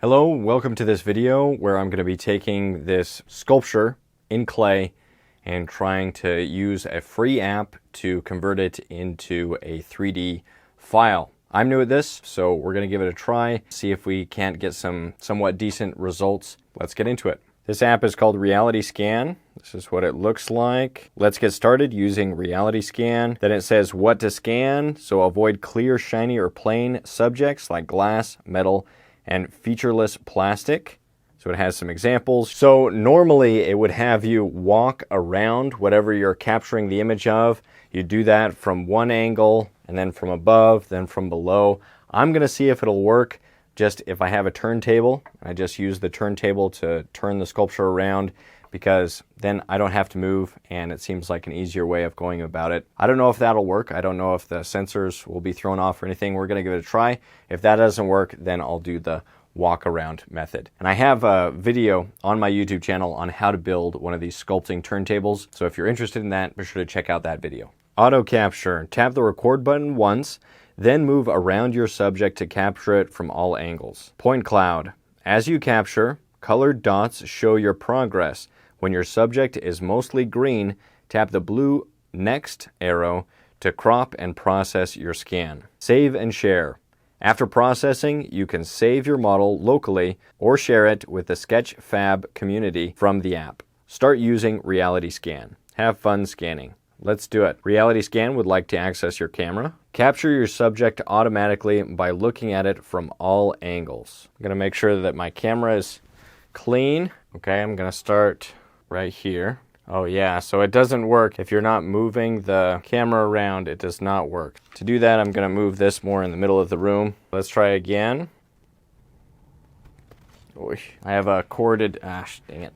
Hello, welcome to this video where I'm going to be taking this sculpture in clay and trying to use a free app to convert it into a 3D file. I'm new at this, so we're going to give it a try, see if we can't get some somewhat decent results. Let's get into it. This app is called RealityScan. This is what it looks like. Let's get started using RealityScan. Then it says what to scan, so avoid clear, shiny, or plain subjects like glass, metal, and featureless plastic. So it has some examples. So normally it would have you walk around whatever you're capturing the image of. You do that from one angle, and then from above, then from below. I'm gonna see if it'll work just if I have a turntable. I just use the turntable to turn the sculpture around, because then I don't have to move and it seems like an easier way of going about it. I don't know if that'll work. I don't know if the sensors will be thrown off or anything. We're gonna give it a try. If that doesn't work, then I'll do the walk around method. And I have a video on my YouTube channel on how to build one of these sculpting turntables. So if you're interested in that, be sure to check out that video. Auto capture. Tap the record button once, then move around your subject to capture it from all angles. Point cloud. As you capture, colored dots show your progress. When your subject is mostly green, tap the blue next arrow to crop and process your scan. Save and share. After processing, you can save your model locally or share it with the Sketchfab community from the app. Start using RealityScan. Have fun scanning. Let's do it. RealityScan would like to access your camera. Capture your subject automatically by looking at it from all angles. I'm going to make sure that my camera is clean. Okay, I'm going to start right here. Oh yeah, so it doesn't work. If you're not moving the camera around, it does not work. To do that, I'm going to move this more in the middle of the room. Let's try again. Oy, I have a corded, dang it.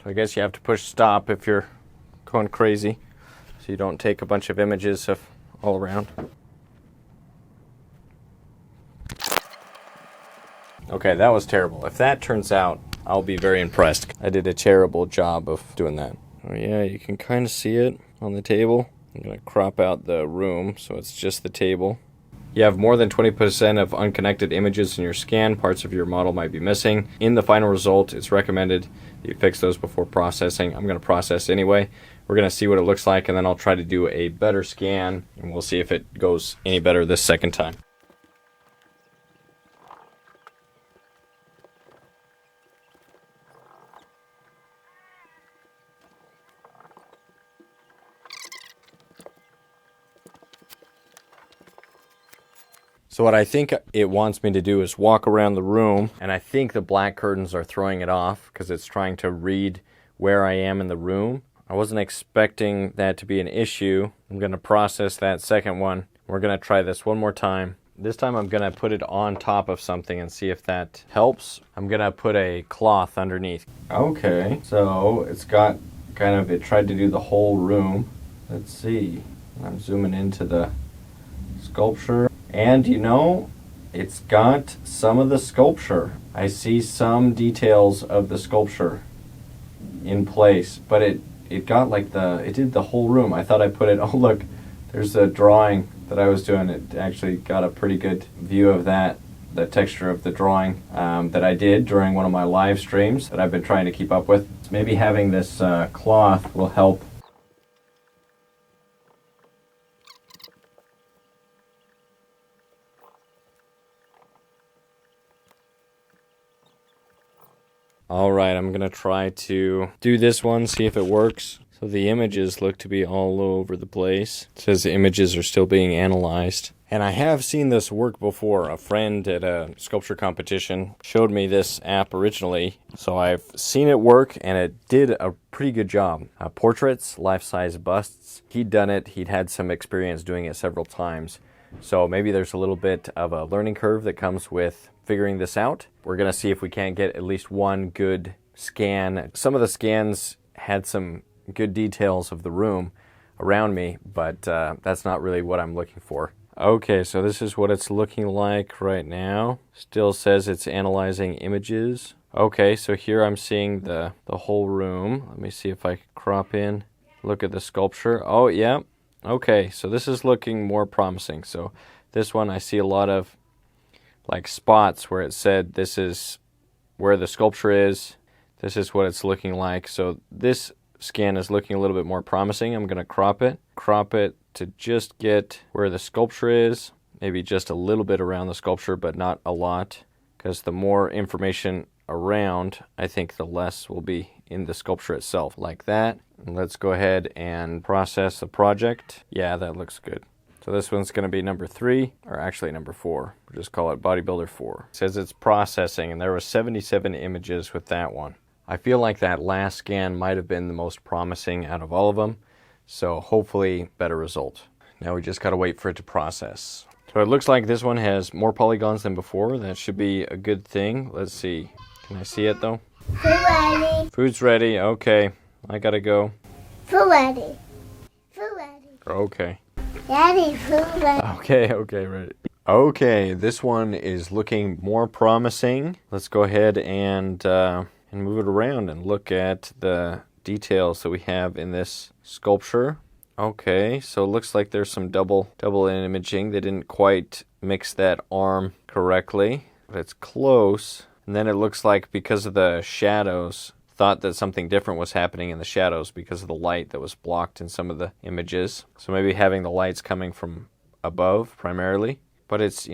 So I guess you have to push stop if you're going crazy, so you don't take a bunch of images of all around. Okay, that was terrible. If that turns out, I'll be very impressed. I did a terrible job of doing that. Oh yeah, you can kind of see it on the table. I'm going to crop out the room so it's just the table. You have more than 20% of unconnected images in your scan. Parts of your model might be missing. In the final result, it's recommended that you fix those before processing. I'm going to process anyway. We're going to see what it looks like, and then I'll try to do a better scan, and we'll see if it goes any better this second time. So what I think it wants me to do is walk around the room, and I think the black curtains are throwing it off because it's trying to read where I am in the room. I wasn't expecting that to be an issue. I'm going to process that second one. We're going to try this one more time. This time I'm going to put it on top of something and see if that helps. I'm going to put a cloth underneath. Okay, so it's got kind of, it tried to do the whole room. Let's see. I'm zooming into the sculpture. And you know, it's got some of the sculpture. I see some details of the sculpture in place, but it got like it did the whole room. I thought I put it, oh look, there's a drawing that I was doing. It actually got a pretty good view of that, the texture of the drawing that I did during one of my live streams that I've been trying to keep up with. Maybe having this cloth will help. All right, I'm going to try to do this one, see if it works. So the images look to be all over the place. It says the images are still being analyzed. And I have seen this work before. A friend at a sculpture competition showed me this app originally. So I've seen it work, and it did a pretty good job. Portraits, life-size busts. He'd done it. He'd had some experience doing it several times. So maybe there's a little bit of a learning curve that comes with figuring this out. We're going to see if we can't get at least one good scan. Some of the scans had some good details of the room around me, but that's not really what I'm looking for. Okay, so this is what it's looking like right now. Still says it's analyzing images. Okay, so here I'm seeing the whole room. Let me see if I can crop in. Look at the sculpture. Oh, yeah. Okay, so this is looking more promising. So this one I see a lot of like spots where it said this is where the sculpture is. This is what it's looking like. So this scan is looking a little bit more promising. I'm going to crop it to just get where the sculpture is, maybe just a little bit around the sculpture, but not a lot, because the more information around, I think the less will be in the sculpture itself, like that. And let's go ahead and process the project. Yeah, that looks good. So this one's going to be number 3, or actually number 4. We'll just call it Bodybuilder 4. It says it's processing, and there were 77 images with that one. I feel like that last scan might have been the most promising out of all of them, so hopefully better result. Now we just got to wait for it to process. So it looks like this one has more polygons than before. That should be a good thing. Let's see. Can I see it though? Food ready. Food's ready. Okay. I gotta go. Food ready. Food ready. Okay. Daddy, food ready. Okay, ready. Okay, this one is looking more promising. Let's go ahead and move it around and look at the details that we have in this sculpture. Okay, so it looks like there's some double imaging. They didn't quite mix that arm correctly, but it's close. And then it looks like because of the shadows, thought that something different was happening in the shadows because of the light that was blocked in some of the images. So maybe having the lights coming from above primarily. But it's,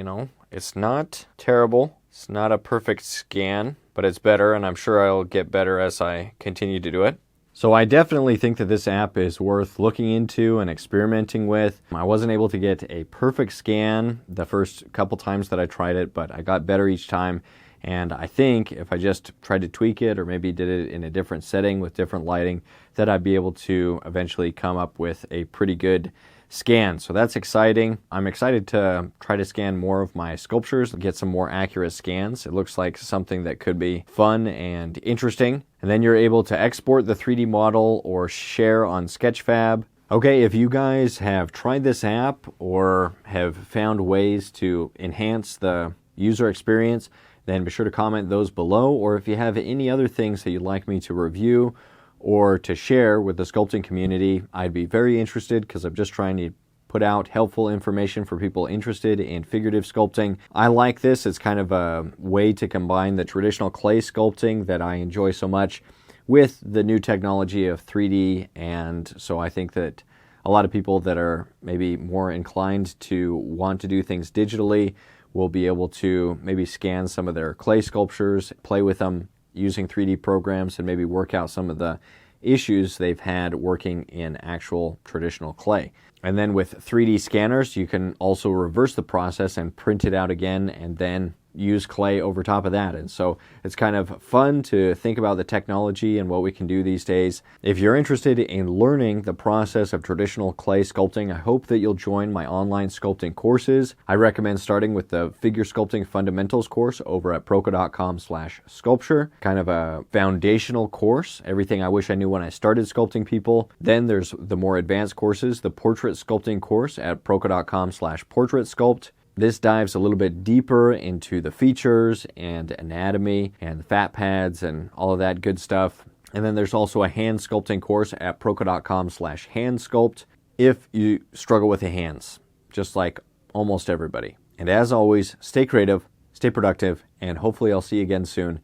it's not terrible. It's not a perfect scan, but it's better, and I'm sure I'll get better as I continue to do it. So I definitely think that this app is worth looking into and experimenting with. I wasn't able to get a perfect scan the first couple times that I tried it, but I got better each time. And I think if I just tried to tweak it or maybe did it in a different setting with different lighting, that I'd be able to eventually come up with a pretty good scan. So that's exciting. I'm excited to try to scan more of my sculptures and get some more accurate scans. It looks like something that could be fun and interesting. And then you're able to export the 3D model or share on Sketchfab. Okay, if you guys have tried this app or have found ways to enhance the user experience, then be sure to comment those below. Or if you have any other things that you'd like me to review or to share with the sculpting community, I'd be very interested, because I'm just trying to put out helpful information for people interested in figurative sculpting. I like this. It's kind of a way to combine the traditional clay sculpting that I enjoy so much with the new technology of 3D. And so I think that a lot of people that are maybe more inclined to want to do things digitally will be able to maybe scan some of their clay sculptures, play with them using 3D programs, and maybe work out some of the issues they've had working in actual traditional clay. And then with 3D scanners, you can also reverse the process and print it out again and then use clay over top of that. And so it's kind of fun to think about the technology and what we can do these days. If you're interested in learning the process of traditional clay sculpting, I hope that you'll join my online sculpting courses. I recommend starting with the Figure Sculpting Fundamentals course over at proko.com/sculpture, kind of a foundational course, everything I wish I knew when I started sculpting people. Then there's the more advanced courses, the Portrait Sculpting course at proko.com/portraitsculpt. This dives a little bit deeper into the features and anatomy and the fat pads and all of that good stuff. And then there's also a hand sculpting course at proko.com/handsculpt if you struggle with the hands, just like almost everybody. And as always, stay creative, stay productive, and hopefully I'll see you again soon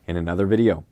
in another video.